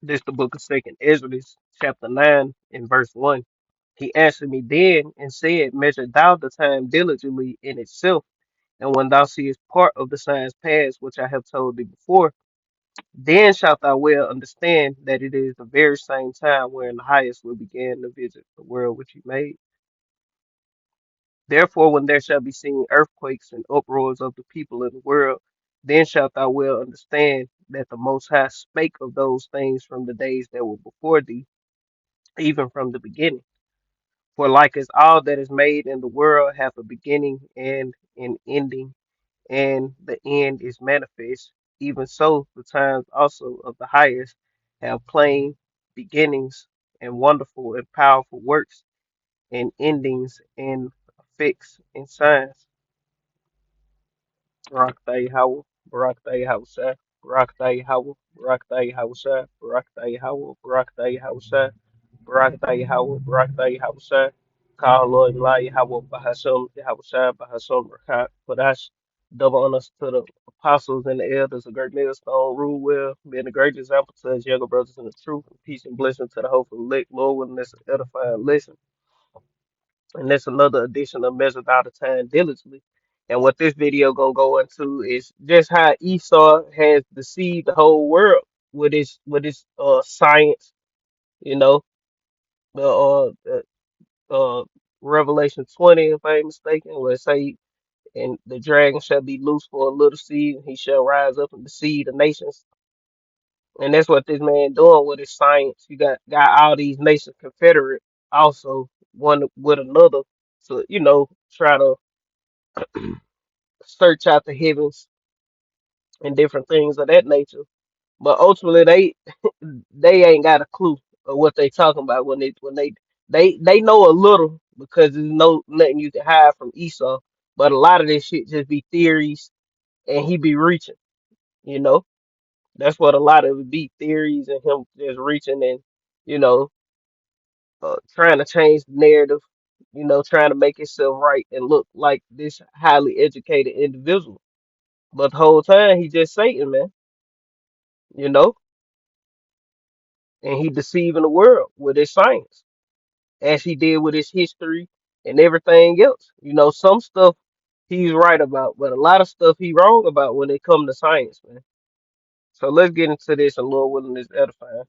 This the book of Second Ezra, chapter 9 and verse 1. He answered me then and said, Measure thou the time diligently in itself, and when thou seest part of the signs past which I have told thee before, then shalt thou well understand that it is the very same time wherein the highest will begin to visit the world which he made. Therefore, when there shall be seen earthquakes and uproars of the people in the world, then shalt thou well understand that the Most High spake of those things from the days that were before thee, even from the beginning. For like as all that is made in the world hath a beginning and an ending, and the end is manifest, even so the times also of the highest have plain beginnings and wonderful and powerful works and endings and effects and signs. Barakatah Yahweh, Barakatah Yahweh, Barakatah Yahweh, Barakatah Yahweh, Barakatah Yahweh, Barakatah Yahweh, Barakatah Yahweh, Barakatah Yahweh, Call Lord Eli Yahweh, Bahashem, Yahweh, Bahashem, Rakat, Padash, double honors to the apostles and the elders of Great Millstone, rule well, being a great example to his younger brothers in the truth, peace and blessing to the hopeful elect, Lord, willing this edifying lesson. And that's another edition of Measured Out of Time Diligently. And what this video gonna go into is just how Esau has deceived the whole world with his science, you know, the Revelation 20, if I ain't mistaken, where it say, and the dragon shall be loose for a little seed, and he shall rise up and deceive the nations. And that's what this man doing with his science. You got all these nations confederate also one with another to, try to search out the heavens and different things of that nature. But ultimately, they ain't got a clue of what they talking about when they know a little because there's nothing you can hide from Esau. But a lot of this shit just be theories, and he be reaching. You know, that's what a lot of it be, theories and him just reaching and you know trying to change the narrative. Trying to make himself right and look like this highly educated individual. But the whole time he just Satan, man. You know, and he deceiving the world with his science, as he did with his history and everything else. Some stuff he's right about, but a lot of stuff he wrong about when it come to science, man. So let's get into this and Lord willing is edifying.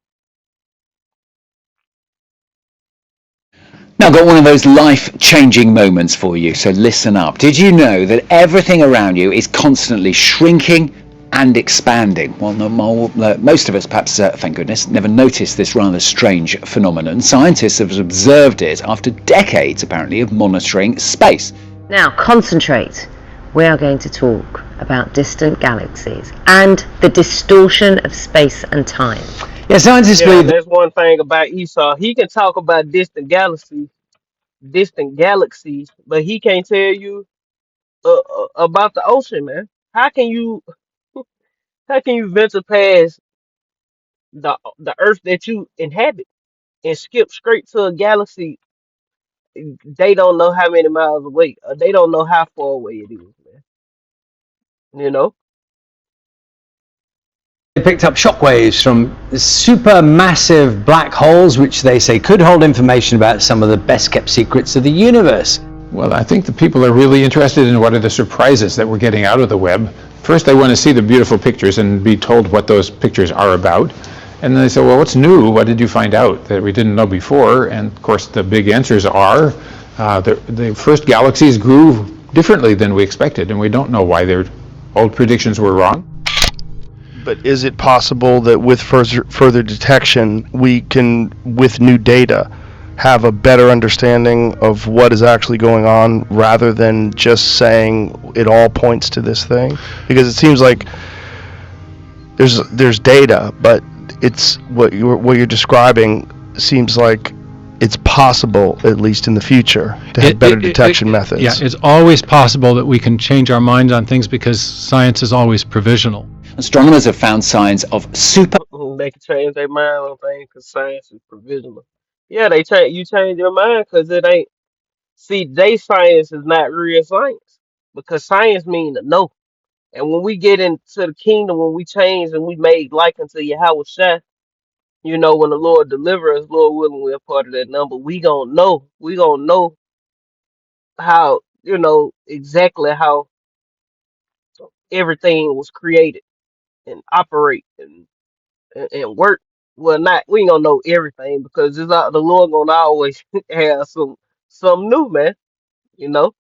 Now, I've got one of those life-changing moments for you, so listen up. Did you know that everything around you is constantly shrinking and expanding? Well, no more, most of us, perhaps, thank goodness, never noticed this rather strange phenomenon. Scientists have observed it after decades, apparently, of monitoring space. Now concentrate. We are going to talk about distant galaxies and the distortion of space and time. Yeah, scientists Yeah, believe and that's one thing about Esau. He can talk about distant galaxies, but he can't tell you about the ocean, man. How can you how can you venture past the Earth that you inhabit and skip straight to a galaxy they don't know how many miles away. They don't know how far away it is, man. You know? They picked up shockwaves from supermassive black holes, which they say could hold information about some of the best kept secrets of the universe. Well, I think the people are really interested in what are the surprises that we're getting out of the web. First, they want to see the beautiful pictures and be told what those pictures are about. And then they say, well, what's new? What did you find out that we didn't know before? And of course, the big answers are the first galaxies grew differently than we expected, and we don't know why their old predictions were wrong. But is it possible that with further detection, we can, with new data, have a better understanding of what is actually going on rather than just saying it all points to this thing? Because it seems like there's data, but it's what you're describing seems like it's possible, at least in the future, to have better detection methods. Yeah, it's always possible that we can change our minds on things because science is always provisional. astronomers have found signs of super They can change their mind on things because science is provisional. Yeah, you change your mind because it ain't. See, they science is not real science because science mean to know. And when we get into the kingdom, when we change and we made like unto Yahweh Shai, You know, when the Lord deliver us, Lord willing, we're part of that number. We gonna know how, exactly how everything was created and operate and work. Well, not we ain't gonna know everything because the Lord gonna always have some new, man. You know,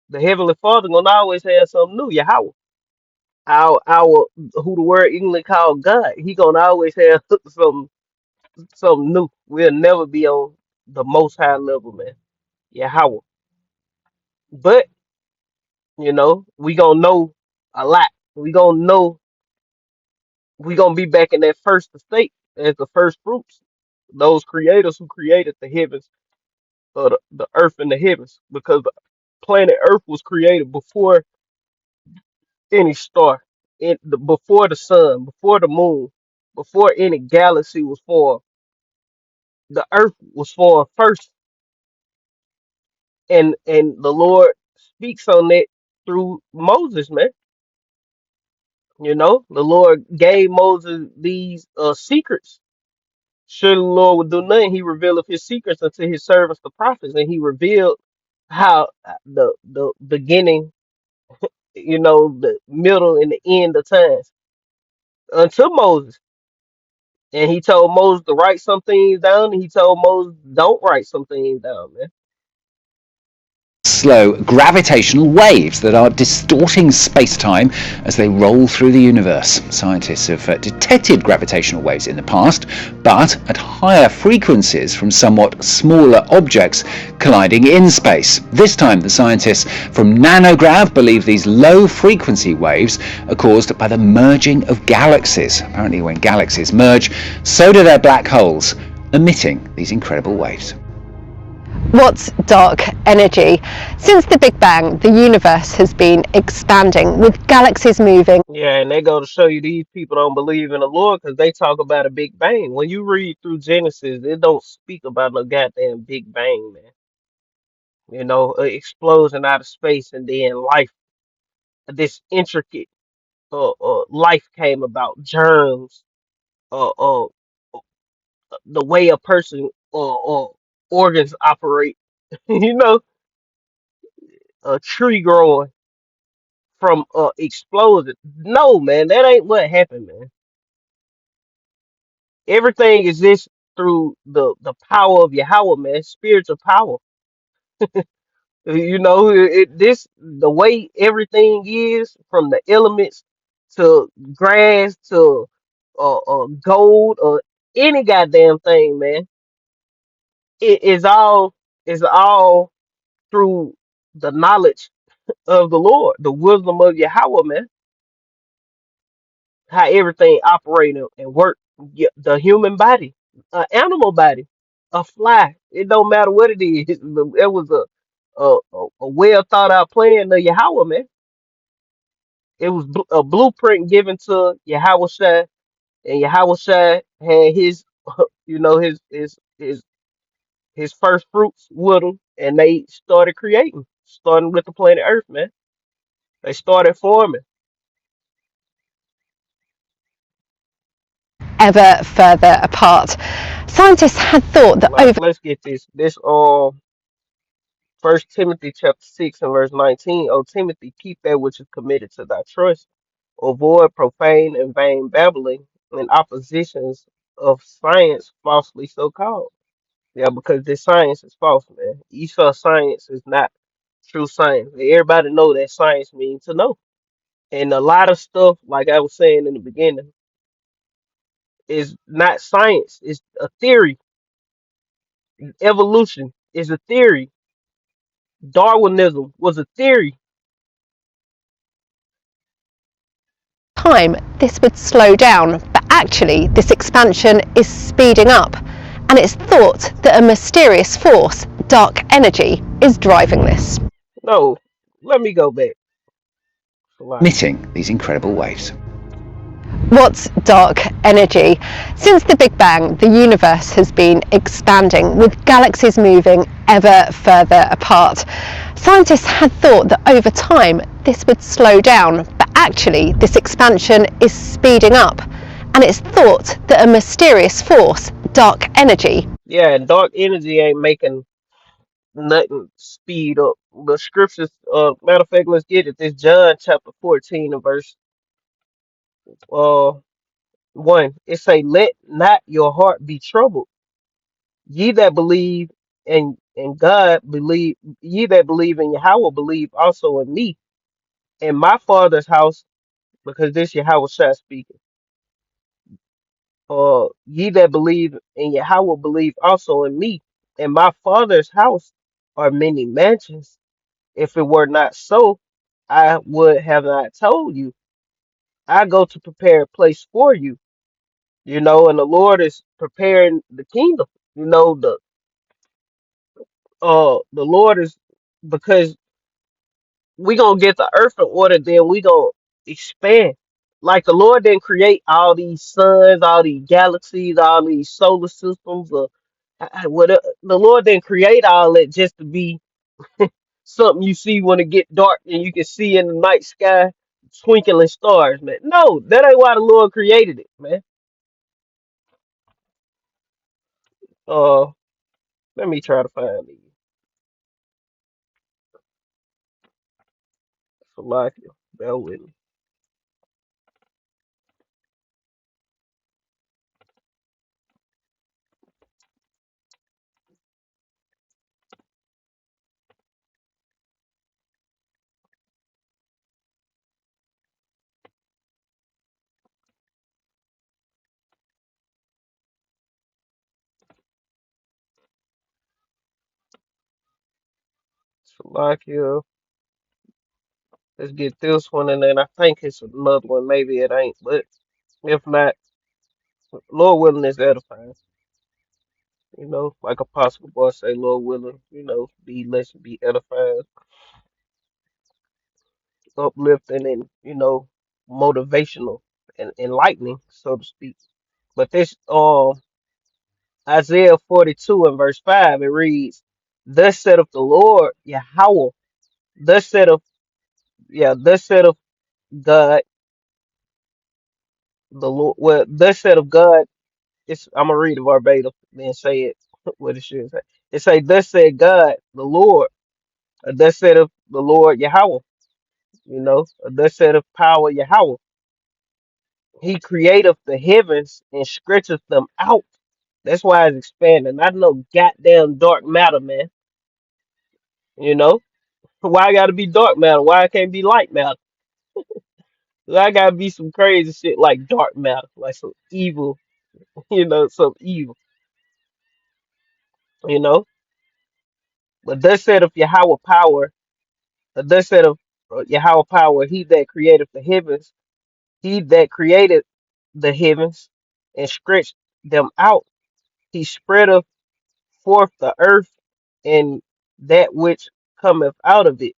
the Heavenly Father gonna always have something new. Yahweh, our who the word English called God, he gonna always have something new. We'll never be on the most high level, man. Yahweh, but we gonna know a lot. We gonna be back in that first estate as the first fruits. Those creators who created the heavens, or the earth and the heavens, because the planet Earth was created before any star, before the sun, before the moon, before any galaxy was formed. The Earth was formed first, and the Lord speaks on that through Moses, man. The Lord gave Moses these secrets. Surely the Lord would do nothing. He revealed his secrets unto his servants, the prophets, and he revealed how the beginning, the middle and the end of times unto Moses. And he told Moses to write some things down, and he told Moses, don't write some things down, man. Slow gravitational waves that are distorting space-time as they roll through the universe. Scientists have detected gravitational waves in the past, but at higher frequencies from somewhat smaller objects colliding in space. This time the scientists from Nanograv believe these low-frequency waves are caused by the merging of galaxies. Apparently when galaxies merge, so do their black holes, emitting these incredible waves. What's dark energy? Since the Big Bang, the universe has been expanding, with galaxies moving. Yeah, and they go to show you these people don't believe in the Lord because they talk about a Big Bang. When you read through Genesis, it don't speak about no goddamn Big Bang, man. An explosion out of space and then life, this intricate life came about, germs, uh, uh, the way a person organs operate, you know, a tree growing from explosion. No, man, that ain't what happened, man. Everything exists through the power of Yahweh, man, spiritual power. The way everything is, from the elements to grass to gold or any goddamn thing, man. It is all through the knowledge of the Lord, the wisdom of Yahweh, man. How everything operate and work. The human body, an animal body, a fly. It don't matter what it is. It was a well thought out plan of Yahweh, man. It was a blueprint given to Yahweh Shai, and Yahweh Shai had his, his first fruits with him, and they started creating, starting with the planet Earth, man. They started forming. Ever further apart. Scientists had thought that Like, let's get this. First Timothy chapter 6 and verse 19. O Timothy, keep that which is committed to thy trust. Avoid profane and vain babbling and oppositions of science falsely so called. Yeah, because this science is false, man. Esau science is not true science. Everybody know that science means to know. And a lot of stuff, like I was saying in the beginning, is not science. It's a theory. Evolution is a theory. Darwinism was a theory. time this would slow down, but actually this expansion is speeding up. And it's thought that a mysterious force, dark energy, is driving this. No, let me go back. Emitting these incredible waves. What's dark energy? Since the Big Bang, the universe has been expanding, with galaxies moving ever further apart. Scientists had thought that over time this would slow down, but actually this expansion is speeding up. and it's thought that a mysterious force, dark energy, Yeah, and dark energy ain't making nothing speed up. The scriptures, matter of fact, let's get it. This John chapter 14 and verse uh 1. It say, "Let not your heart be troubled. Ye that believe in God believe, ye that believe in Yahweh believe also in me. In my father's house," because this Yahweh shall speak. Ye that believe in Yahweh believe also in me. In my father's house are many mansions. If it were not so, I would have not told you. I go to prepare a place for you. And the Lord is preparing the kingdom. The Lord is, because we gonna get the earth in order, then we gonna expand. Like the Lord didn't create all these suns, all these galaxies, all these solar systems, or what. The Lord didn't create all that just to be something you see when it get dark and you can see in the night sky twinkling stars, man. No, that ain't why the Lord created it, man. Uh, Let me try to find these. Salakia, bear with me. Salakia. Let's get this one, and then I think it's another one. Maybe it ain't, but if not, Lord willing, is edifying. Like Apostle Boy say, Lord willing, be let's be edifying, uplifting, and motivational and enlightening, so to speak. But this Isaiah 42 and verse 5, it reads, "Thus saith the Lord Yahweh, thus saith of thus saith of God the Lord." Well, thus saith of God. I'm gonna read it verbatim, then say it what it should say. It say, "Thus said God the Lord, thus saith of the Lord Yahweh." Thus said of power Yahweh. He createth the heavens and stretcheth them out. That's why it's expanding. I know goddamn dark matter, man. You know why I gotta be dark matter? Why it can't be light matter? Why I gotta be some crazy shit like dark matter, like some evil, some evil, you know. But thus said of Yahweh power, thus said of Yahweh power, he that created the heavens, he that created the heavens and stretched them out, he spreadeth forth the earth and that which cometh out of it.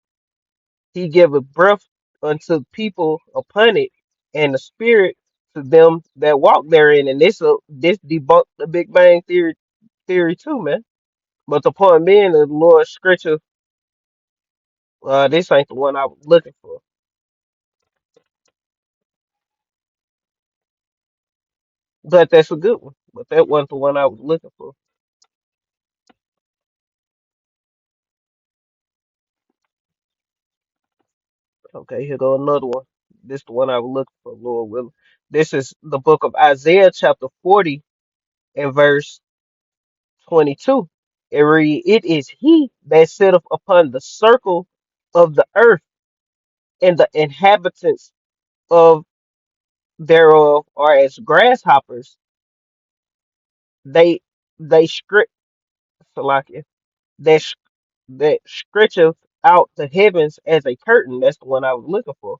He giveth breath unto people upon it, and the spirit to them that walk therein. And this debunked the Big Bang theory too, man. But the point being, the Lord scripture, this ain't the one I was looking for, but that's a good one. But that wasn't the one I was looking for. Okay, here go another one. This the one I was looking for, Lord willing. This is the book of Isaiah, chapter 40, and verse 22. It read, "It is he that sitteth upon the circle of the earth, and the inhabitants of thereof are as grasshoppers. They they script Salakia, that that stretcheth out the heavens as a curtain." That's the one I was looking for.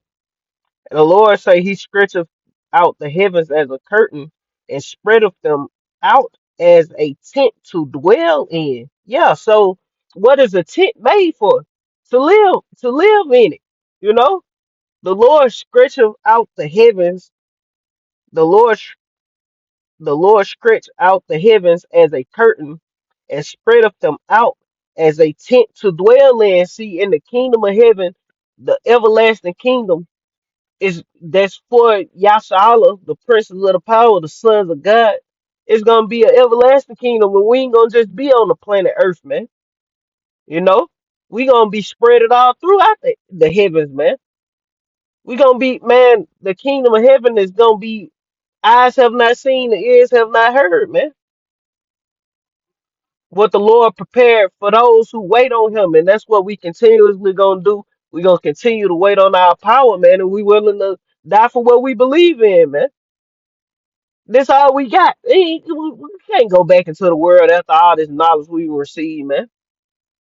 And the Lord say he stretcheth out the heavens as a curtain and spreadeth them out as a tent to dwell in. Yeah, so what is a tent made for? To live in it. You know? The Lord stretcheth out the heavens, the Lord the Lord stretched out the heavens as a curtain and spreadeth them out as a tent to dwell in. See, in the kingdom of heaven, the everlasting kingdom, Is that's for Yashala, the princes of the power, the sons of God. It's gonna be an everlasting kingdom, and we ain't gonna just be on the planet Earth, man. You know, we gonna be spread it all throughout the heavens, man. We gonna be, man. The kingdom of heaven is gonna be eyes have not seen, the ears have not heard, man. What the Lord prepared for those who wait on Him, and that's what we continuously gonna do. We gonna continue to wait on our power, man, and we willing to die for what we believe in, man. This all we got. We can't go back into the world after all this knowledge we received, man.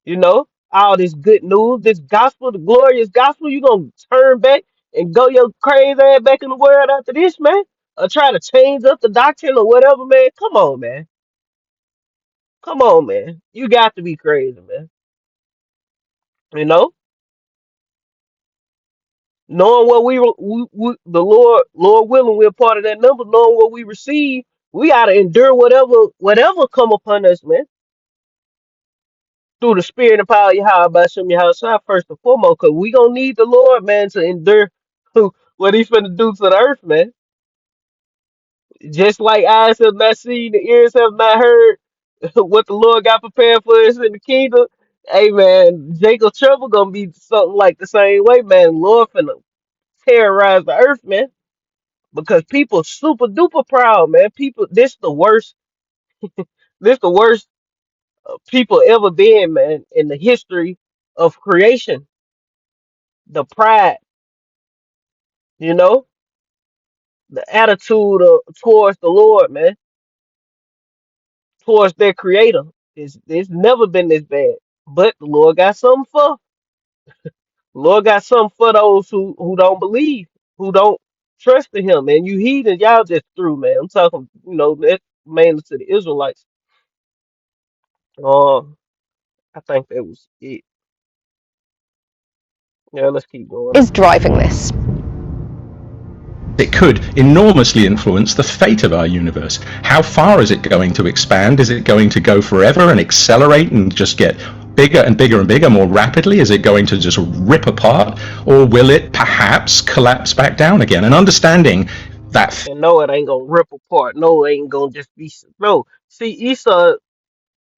You know, all this good news, this gospel, the glorious gospel. You gonna turn back and go your crazy ass back in the world after this, man? Or try to change up the doctrine or whatever, man? Come on, man. Come on, man. You got to be crazy, man. You know, knowing what the Lord willing, we're part of that number. Knowing what we receive, we gotta endure whatever come upon us, man, through the spirit and power of Yahweh by Shem Yahweh first and foremost, because we gonna need the Lord, man, to endure what He's finna do to the earth, man. Just like eyes have not seen, the ears have not heard what the Lord got prepared for us in the kingdom. Hey, man, Jacob's trouble gonna be something like the same way, man. Lord finna terrorize the earth, man, because people super duper proud, man. People, this the worst people ever been, man, in the history of creation. The pride, you know, the attitude towards the Lord, man, towards their Creator. It's never been this bad. But the Lord got something for. Lord got something for those who don't believe, who don't trust in Him. And you heathen, y'all just through, man. I'm talking, that mainly to the Israelites. Uh, I think that was it. Yeah, let's keep going. Is driving this. It could enormously influence the fate of our universe. How far is it going to expand? Is it going to go forever and accelerate and just get bigger and bigger and bigger more rapidly? Is it going to just rip apart? Or will it perhaps collapse back down again? And understanding that. And no, it ain't gonna rip apart. No, it ain't gonna just be no. See, Esau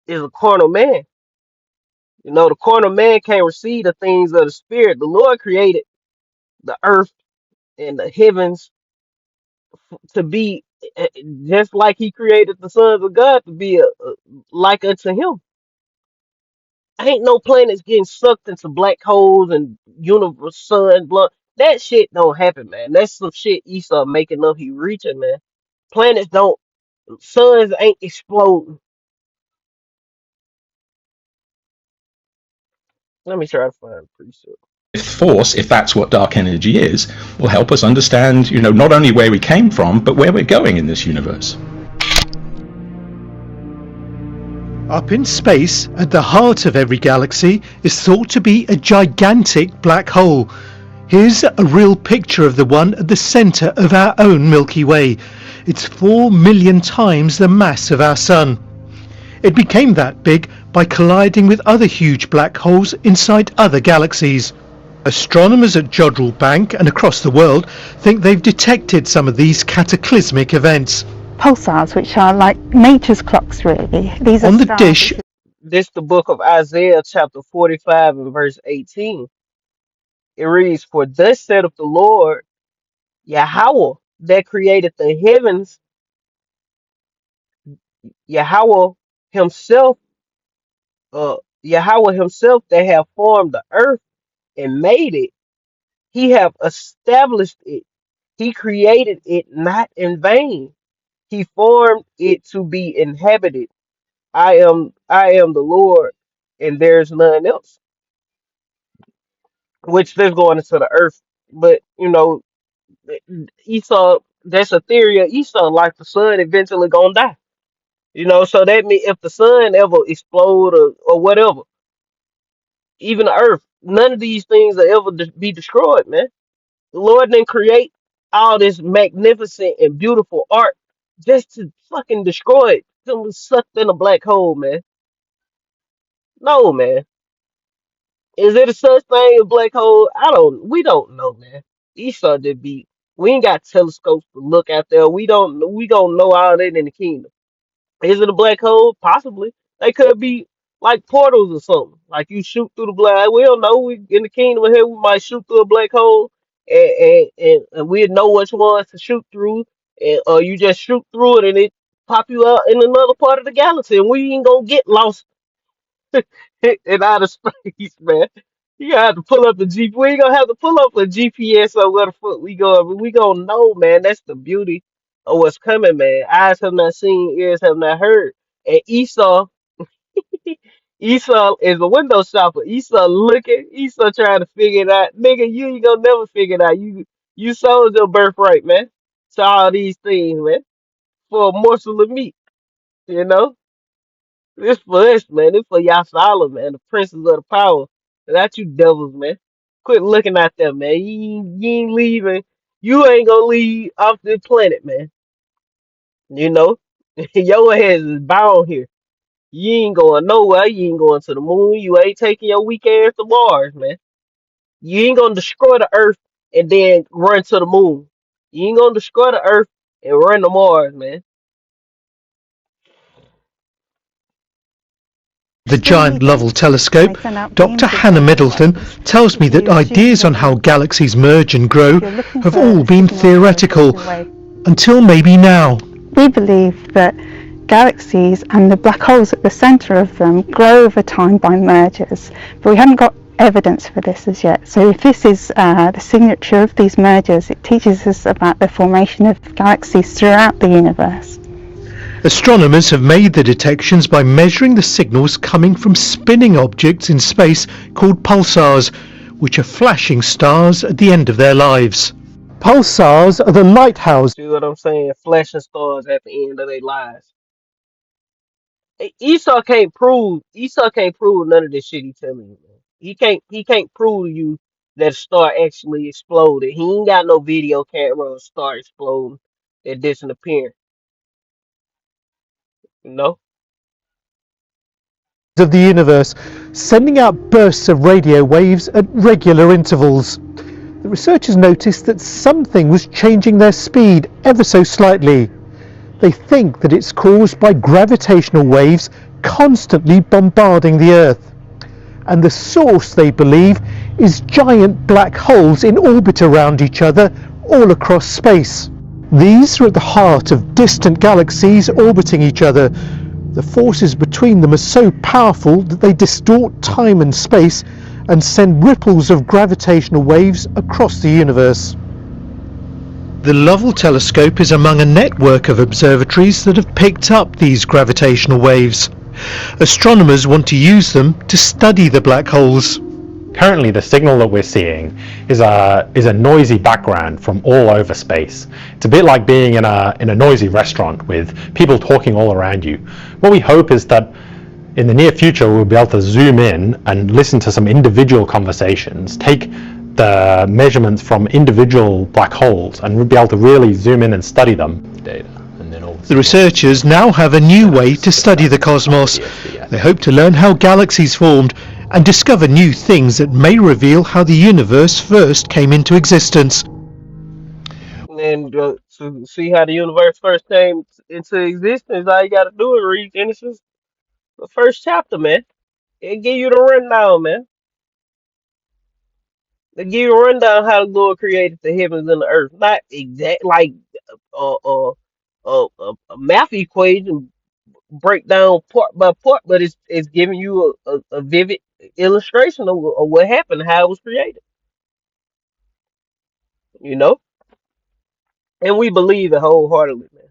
is a carnal man. The carnal man can't receive the things of the spirit. The Lord created the earth and the heavens to be just like He created the sons of God to be like unto Him. Ain't no planets getting sucked into black holes and universe sun blood. That shit don't happen, man. That's some shit Esau making up. He reaching, man. Planets don't. Suns ain't exploding. Let me try to find a precept. Force, if that's what dark energy is, will help us understand, not only where we came from, but where we're going in this universe. Up in space, at the heart of every galaxy, is thought to be a gigantic black hole. Here's a real picture of the one at the centre of our own Milky Way. It's 4 million times the mass of our Sun. It became that big by colliding with other huge black holes inside other galaxies. Astronomers at Jodrell Bank and across the world think they've detected some of these cataclysmic events. Pulsars, which are like nature's clocks, really. These are On the stars dish, This the book of Isaiah, chapter 45 and verse 18. It reads, "For thus saith the Lord Yahweh that created the heavens, Yahweh Himself, Yahweh Himself that have formed the earth and made it. He have established it. He created it not in vain. He formed it to be inhabited. I am the Lord, and there's none else." Which they're going into the earth. But Esau, that's a theory of Esau, like the sun eventually gonna die. So that means if the sun ever explode or whatever, even the earth, none of these things will ever be destroyed, man. The Lord didn't create all this magnificent and beautiful art just to fucking destroy it. Till we sucked in a black hole, man. No, man. Is it a such thing as black hole? We don't know, man. Esau just be. We ain't got telescopes to look out there. We don't know all that in the kingdom. Is it a black hole? Possibly. They could be like portals or something. Like you shoot through the black. We don't know. We in the kingdom of here, we might shoot through a black hole, and we know which ones to shoot through, and or you just shoot through it and it pop you out in another part of the galaxy, and we ain't gonna get lost in outer space, man. You gotta have to pull up the G. We ain't gonna have to pull up a GPS or where the fuck we go. We gonna know, man. That's the beauty of what's coming, man. Eyes have not seen, ears have not heard. And Esau, Esau is a window shopper. Esau looking, Esau trying to figure it out. Nigga, you ain't gonna never figure it out. You sold your birthright, man. To all these things, man, for a morsel of meat. You know. This for us, man. This for Yasala, man. The princes of the power. Not you devils, man. Quit looking out there, man. You ain't leaving. You ain't gonna leave off the planet, man. You know? Your ass is bound here. You ain't going nowhere. You ain't going to the moon. You ain't taking your weak ass to Mars, man. You ain't gonna destroy the Earth and then run to the moon. You ain't gonna destroy the Earth and run to Mars, man. The Giant Lovell Telescope, Dr. Hannah Middleton tells me that ideas on how galaxies merge and grow have all been theoretical until maybe now. We believe that galaxies and the black holes at the centre of them grow over time by mergers, but we haven't got evidence for this as yet. So if this is the signature of these mergers, it teaches us about the formation of galaxies throughout the universe. Astronomers have made the detections by measuring the signals coming from spinning objects in space called pulsars, which are flashing stars at the end of their lives. Pulsars are the lighthouse. See what I'm saying? Flashing stars at the end of their lives. Esau can't prove none of this shit he telling you, man. He can't prove to you that a star actually exploded. He ain't got no video camera of a star exploding and disappearing, you know? Of the universe, sending out bursts of radio waves at regular intervals. The researchers noticed that something was changing their speed ever so slightly. They think that it's caused by gravitational waves constantly bombarding the Earth. And the source, they believe, is giant black holes in orbit around each other all across space. These are at the heart of distant galaxies orbiting each other. The forces between them are so powerful that they distort time and space and send ripples of gravitational waves across the universe. The Lovell telescope is among a network of observatories that have picked up these gravitational waves. Astronomers want to use them to study the black holes. Currently, the signal that we're seeing is a noisy background from all over space. It's a bit like being in a noisy restaurant with people talking all around you. What we hope is that in the near future we'll be able to zoom in and listen to some individual conversations, take the measurements from individual black holes, and we'll be able to really zoom in and study them. Data. The researchers now have a new way to study the cosmos. They hope to learn how galaxies formed and discover new things that may reveal how the universe first came into existence. And to see how the universe first came into existence, all you gotta do is read Genesis, the first chapter, man. It give you the rundown, man. They give you a rundown how the Lord created the heavens and the earth. Not exact like a math equation break down part by part, but it's giving you a vivid illustration of what happened, how it was created. You know, and we believe it wholeheartedly, man.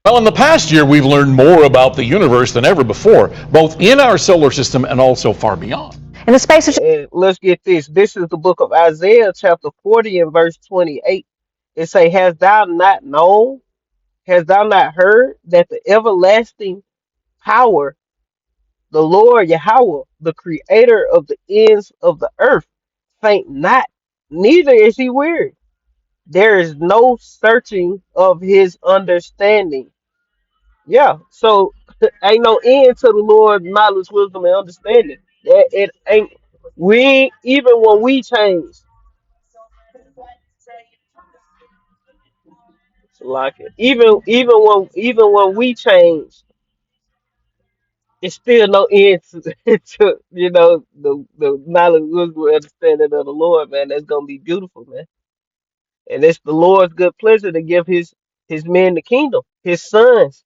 Well, in the past year, we've learned more about the universe than ever before, both in our solar system and also far beyond. In the space of And let's get this. This is the book of Isaiah, chapter 40 and verse 28. It say, "Hast thou not known? Hast thou not heard that the everlasting power, the Lord Yahweh, the creator of the ends of the earth, faint not, neither is he weary. There is no searching of his understanding." Yeah, so ain't no end to the Lord's knowledge, wisdom, and understanding. It ain't we even when we change. Like it. Even when we change, it's still no end to, to the knowledge, wisdom, and understanding of the Lord, man. That's gonna be beautiful, man. And it's the Lord's good pleasure to give his men the kingdom, his sons.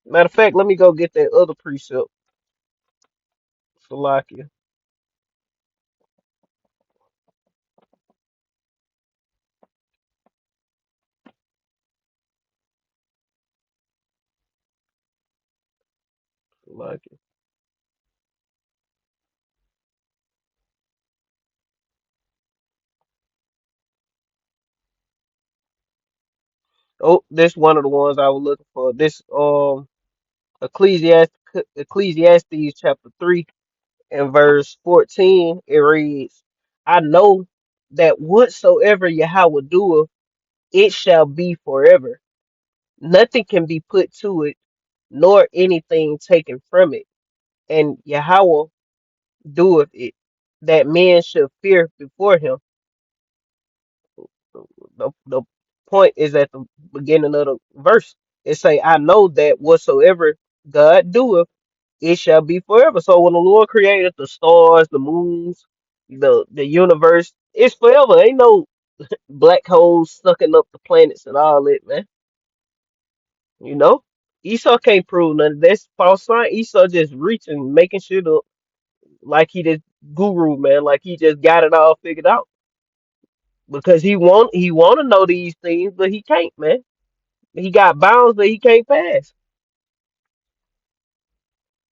Matter of fact, let me go get that other precept. Salakia. Salakia. Oh, this one of the ones I was looking for. This Ecclesiastes chapter 3 and verse 14. It reads, I know that whatsoever Yahweh doeth, it shall be forever. Nothing can be put to it, nor anything taken from it. And Yahweh doeth it, that men should fear before him. The point is at the beginning of the verse. It say, I know that whatsoever God doeth, it shall be forever. So when the Lord created the stars, the moons, the universe, it's forever. Ain't no black holes sucking up the planets and all that, man. You know? Esau can't prove nothing. That's false science. Esau just reaching, making shit up like he this guru, man, like he just got it all figured out. Because he want to know these things, but he can't, man. He got bounds that he can't pass.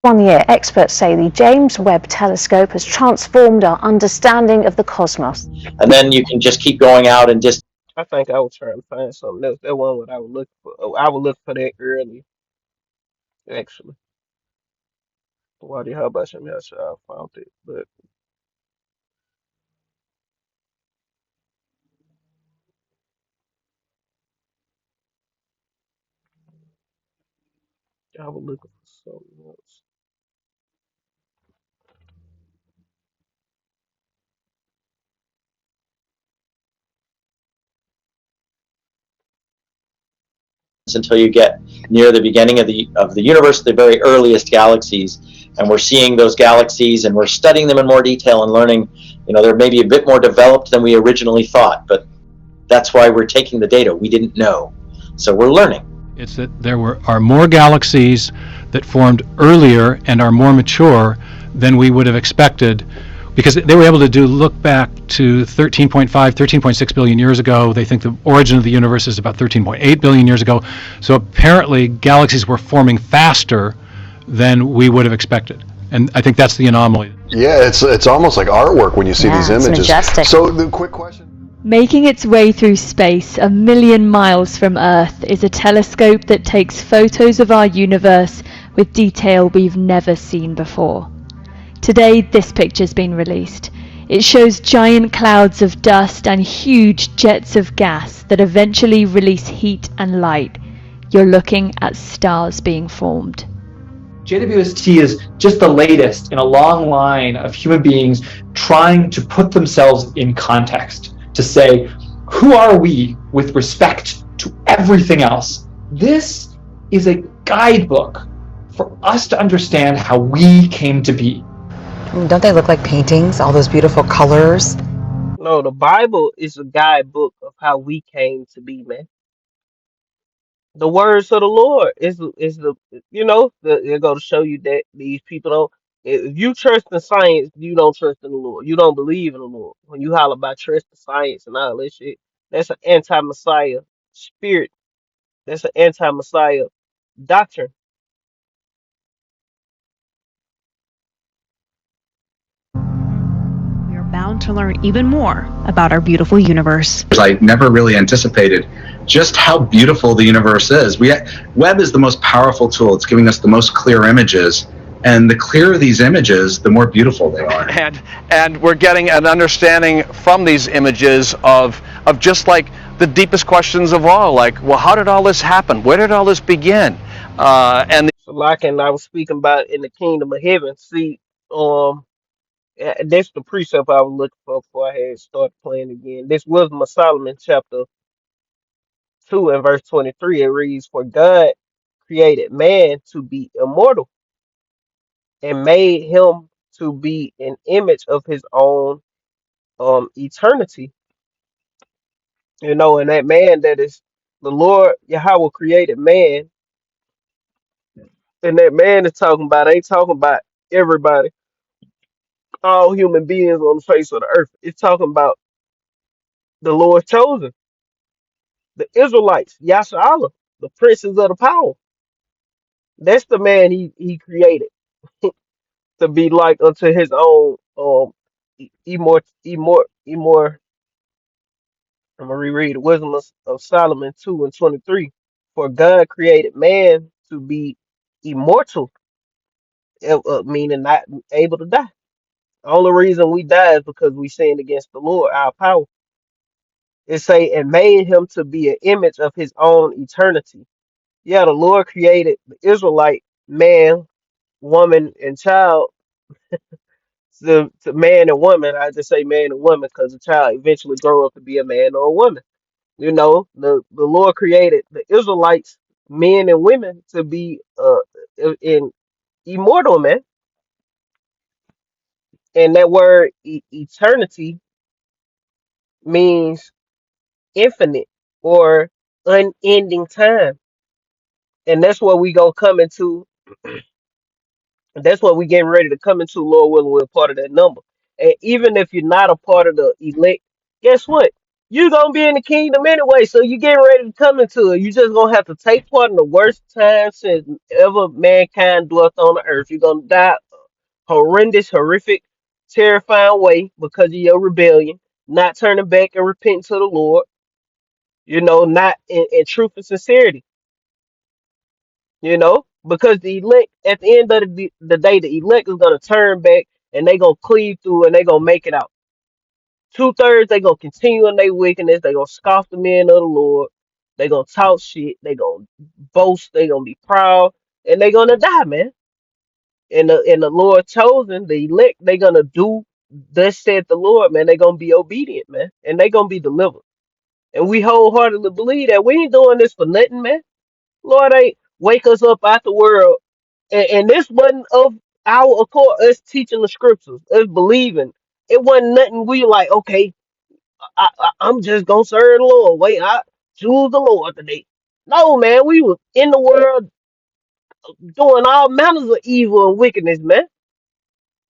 1 year, experts say the James Webb Telescope has transformed our understanding of the cosmos. And then you can just keep going out and just I think I was trying to find something else. That one what I was looking for. Oh, I was looking for that early, actually. Why the hell about some else? I found it, but I was looking for something else. until you get near the beginning of the universe, the very earliest galaxies, and we're seeing those galaxies and we're studying them in more detail and learning. They're maybe a bit more developed than we originally thought, but that's why we're taking the data. We didn't know, so we're learning. It's that are more galaxies that formed earlier and are more mature than we would have expected, because they were able to look back to 13.5, 13.6 billion years ago. They think the origin of the universe is about 13.8 billion years ago. So apparently galaxies were forming faster than we would have expected. And I think that's the anomaly. Yeah, it's almost like artwork when you see these it's images. majestic. So the quick question. Making its way through space 1 million miles from Earth is a telescope that takes photos of our universe with detail we've never seen before. Today, this picture's been released. It shows giant clouds of dust and huge jets of gas that eventually release heat and light. You're looking at stars being formed. JWST is just the latest in a long line of human beings trying to put themselves in context, to say, who are we with respect to everything else? This is a guidebook for us to understand how we came to be. Don't they look like paintings, all those beautiful colors? No, the Bible is a guidebook of how we came to be, man. The words of the Lord is the they're going to show you that these people don't. If you trust in science, you don't trust in the Lord. You don't believe in the Lord. When you holler about trust in science and all that shit, that's an anti-Messiah spirit. That's an anti-Messiah doctrine. We are bound to learn even more about our beautiful universe. I never really anticipated just how beautiful the universe is. Web is the most powerful tool. It's giving us the most clear images. And the clearer these images, the more beautiful they are. And we're getting an understanding from these images of just like the deepest questions of all, like, well, how did all this happen? Where did all this begin? So like, and I was speaking about in the kingdom of heaven. See, that's the precept I was looking for before I had started playing again. This was my Solomon chapter 2 and verse 23, it reads, "For God created man to be immortal and made him to be an image of his own eternity." And that man, that is the Lord Yahweh, created man, and that man is talking about, ain't talking about everybody, all human beings on the face of the earth. It's talking about the Lord chosen, the Israelites, Yasharallah, the princes of the power. That's the man he created to be like unto his own immort. I'm gonna reread the Wisdom of Solomon 2 and 23. For God created man to be immortal, meaning not able to die. The only reason we die is because we sinned against the Lord, our power. It say, and made him to be an image of his own eternity. Yeah, the Lord created the Israelite man, woman, and child. To man and woman, I just say man and woman because the child eventually grow up to be a man or a woman. The Lord created the Israelites, men and women, to be in immortal, man. And that word eternity means infinite or unending time. And that's what we gonna come into. That's what we getting ready to come into, Lord willing, we're part of that number. And even if you're not a part of the elect, guess what? You're gonna be in the kingdom anyway. So you getting ready to come into it. You just gonna have to take part in the worst time since ever mankind dwelt on the earth. You're gonna die a horrendous, horrific, terrifying way because of your rebellion, not turning back and repenting to the Lord, not in truth and sincerity. Because the elect, at the end of the day, the elect is going to turn back and they going to cleave through and they going to make it out. 2/3, they going to continue in their wickedness. They going to scoff the men of the Lord. They going to talk shit. They going to boast. They going to be proud. And they going to die, man. And the Lord chosen, the elect, they going to do thus said the Lord, man. They going to be obedient, man. And they going to be delivered. And we wholeheartedly believe that we ain't doing this for nothing, man. Lord ain't wake us up out the world. And this wasn't of our accord, us teaching the scriptures, us believing. It wasn't nothing we like, okay, I'm just going to serve the Lord. Wait, I choose the Lord today. No, man, we was in the world doing all manners of evil and wickedness, man.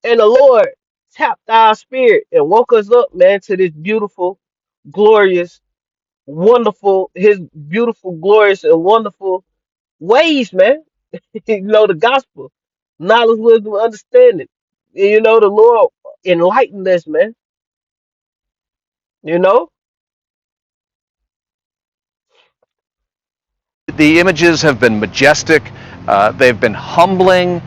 And the Lord tapped our spirit and woke us up, man, to this beautiful, glorious, wonderful, his beautiful, glorious, and wonderful ways, man. The gospel, knowledge, wisdom, understanding. The Lord enlightened us, man. You know, The images have been majestic, they've been humbling.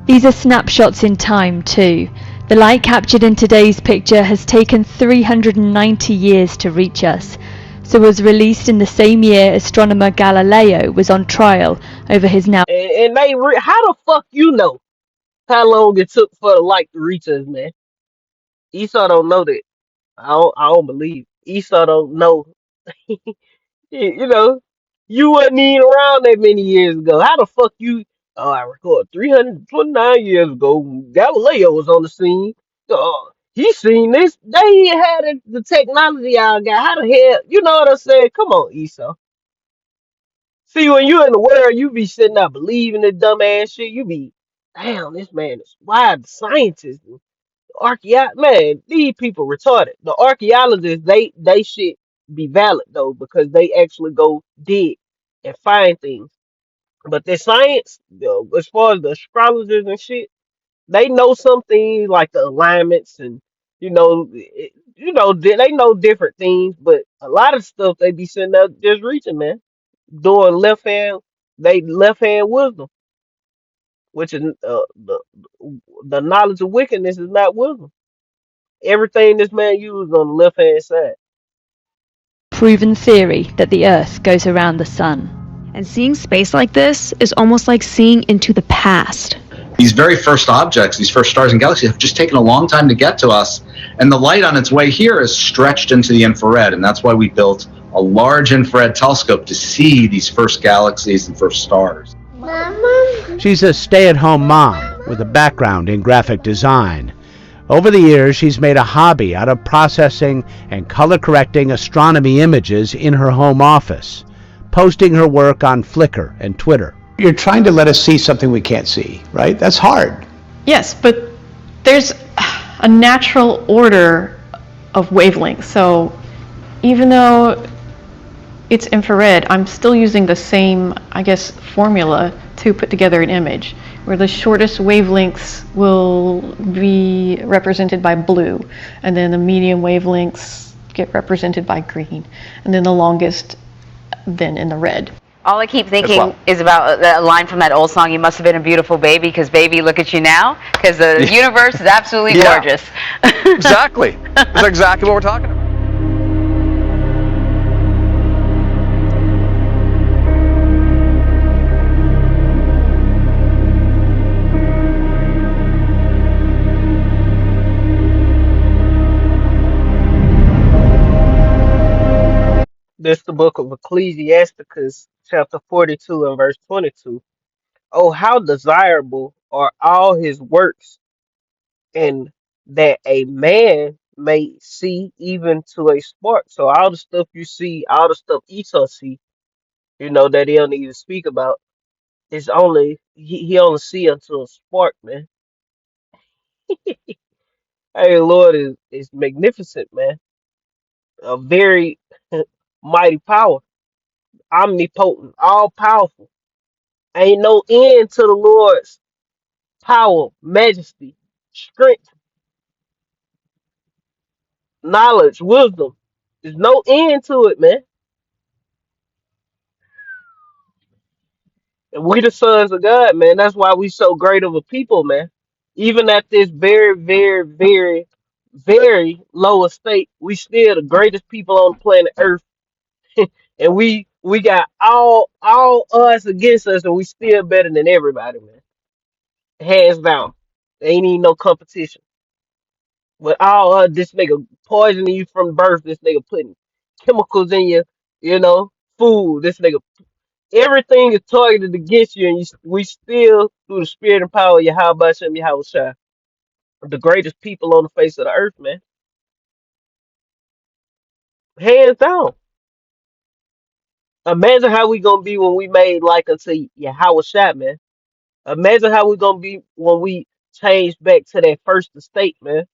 These are snapshots in time too. The light captured in today's picture has taken 390 years to reach us, so was released in the same year astronomer Galileo was on trial over his now. and how the fuck you know how long it took for the light to reach us, man? Esau don't know that. I don't believe Esau don't know. you know, you wasn't even around that many years ago. How the fuck you? Oh, I record 329 years ago. Galileo was on the scene. He seen this. They ain't had the technology I got. How the hell? You know what I'm saying? Come on, Esau. See, when you in the world, you be sitting there believing this dumbass shit. You be, damn, this man is wild. The scientist, man, these people retarded. The archaeologists, they shit be valid though because they actually go dig and find things. But the science, as far as the astrologers and shit, they know some things like the alignments and they know different things. But a lot of stuff they be sitting up just reaching, man, doing left hand wisdom, which is the knowledge of wickedness is not wisdom. Everything this man used on the left hand side. Proven theory that the Earth goes around the sun. And seeing space like this is almost like seeing into the past. These very first objects, these first stars and galaxies, have just taken a long time to get to us, and the light on its way here is stretched into the infrared, and that's why we built a large infrared telescope to see these first galaxies and first stars. She's a stay-at-home mom with a background in graphic design. Over the years, she's made a hobby out of processing and color-correcting astronomy images in her home office, posting her work on Flickr and Twitter. You're trying to let us see something we can't see, right? That's hard. Yes, but there's a natural order of wavelengths. So even though it's infrared, I'm still using the same, I guess, formula to put together an image, where the shortest wavelengths will be represented by blue, and then the medium wavelengths get represented by green, and then the longest then in the red. All I keep thinking is about that line from that old song, "You must have been a beautiful baby, because baby, look at you now," because the universe is absolutely gorgeous. Exactly. That's exactly what we're talking about. This the book of Ecclesiasticus, chapter 42 and verse 22. Oh, how desirable are all his works, and that a man may see even to a spark. So all the stuff you see, all the stuff Esau see, that he don't even speak about, is only he only see until a spark, man. Hey, Lord is magnificent, man. A very mighty power, omnipotent, all powerful. Ain't no end to the Lord's power, majesty, strength, knowledge, wisdom. There's no end to it, man. And we the sons of God, man. That's why we so great of a people, man. Even at this very, very, very, very low estate, we still the greatest people on the planet Earth. And we got all us against us, and we still better than everybody, man. Hands down. There ain't even no competition. But all this nigga poisoning you from birth, this nigga putting chemicals in your, food. This nigga, everything is targeted against you, and we still, through the spirit and power of Yahweh Shem Yahweh Shai, the greatest people on the face of the earth, man. Hands down. Imagine how we gonna be when we made like unto Yahweh Shai, man. Imagine how we gonna be when we change back to that first estate, man.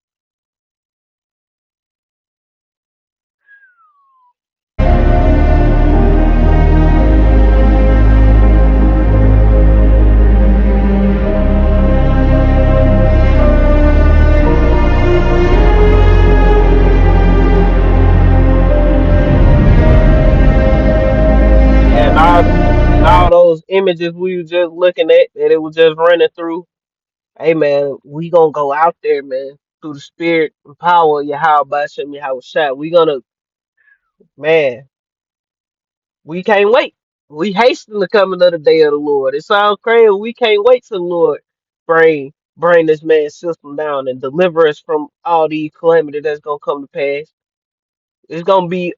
And all those images we were just looking at that it was just running through. Hey man, we gonna go out there, man, through the spirit and power of Yahweh Bashem Yahweh Shai. We gonna, man, we can't wait. We hasten the coming of the day of the Lord. It sounds crazy. We can't wait till the Lord bring this man's system down and deliver us from all the calamity that's gonna come to pass. It's gonna be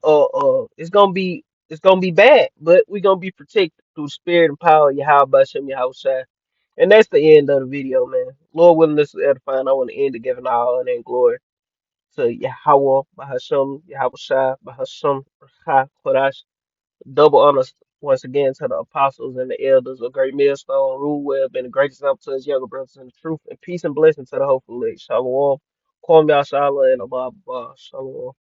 it's gonna be bad, but we're gonna be protected through the spirit and power of Yahweh Bashem Yahweh Shai. And that's the end of the video, man. Lord willing, this is edifying. I want to end it giving all honor and glory to Yahweh, Bahashem, Yahweh Shai, Bahashem, Ha, Kodash. Double honors once again to the apostles and the elders of Great Millstone, Rule Web, and the great example to his younger brothers in the truth, and peace and blessing to the hopeful elect. Shalom. Kwam Yashala and Abba. Shalom.